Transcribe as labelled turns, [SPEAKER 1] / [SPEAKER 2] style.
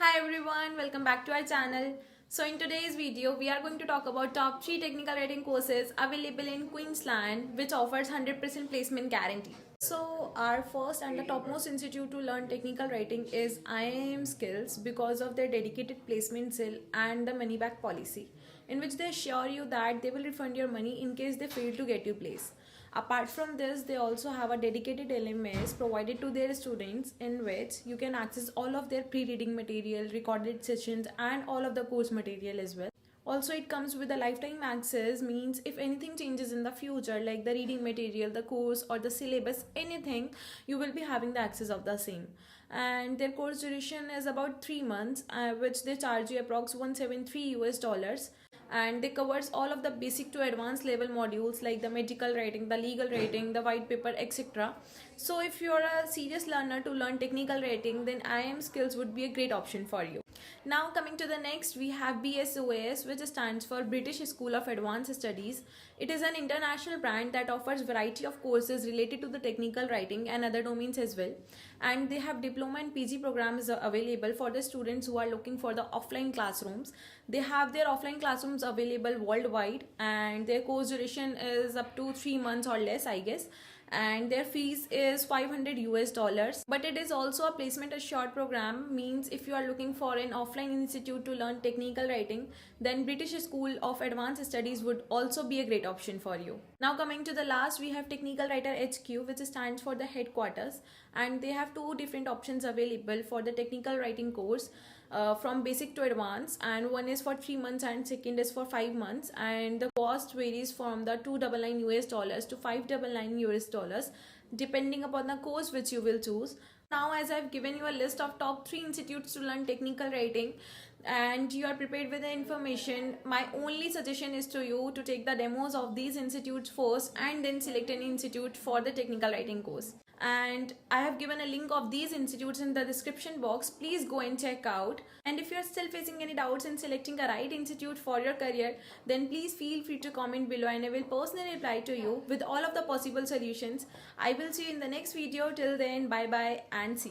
[SPEAKER 1] Hi everyone, welcome back to our channel. So in today's video, we are going to talk about top 3 technical writing courses available in Queensland which offers 100% placement guarantee. So our first and the topmost institute to learn technical writing is IIM Skills because of their dedicated placement cell and the money back policy in which they assure you that they will refund your money in case they fail to get you place. Apart from this, they also have a dedicated LMS provided to their students in which you can access all of their pre-reading material, recorded sessions and all of the course material as well. Also, it comes with a lifetime access, means if anything changes in the future like the reading material, the course or the syllabus, anything, you will be having the access of the same. And their course duration is about 3 months, which they charge you approx 173 US dollars, and they covers all of the basic to advanced level modules like the medical writing, the legal writing, the white paper, etc. So if you're a serious learner to learn technical writing, then IIM Skills would be a great option for you. Now coming to the next, we have BSOAS, which stands for British School of Advanced Studies. It is an international brand that offers variety of courses related to the technical writing and other domains as well. And they have diploma and PG programs available for the students who are looking for the offline classrooms. They have their offline classrooms available worldwide, and their course duration is up to 3 months or less, I guess, and their fees is 500 US dollars. But it is also a placement assured program, means if you are looking for an offline institute to learn technical writing, then British School of Advanced Studies would also be a great option for you. Now coming to the last, we have Technical Writer HQ, which stands for the headquarters, and they have two different options available for the technical writing course, from basic to advanced, and one is for 3 months and second is for 5 months, and the cost varies from the 299 US dollars to 599 US dollars depending upon the course which you will choose. Now, as I've given you a list of top 3 institutes to learn technical writing and you are prepared with the information, my only suggestion is to you to take the demos of these institutes first and then select an institute for the technical writing course. And I have given a link of these institutes in the description box. Please go and check out. And if you are still facing any doubts in selecting a right institute for your career, then please feel free to comment below and I will personally reply to you with all of the possible solutions. I will see you in the next video. Till then, bye bye and see you.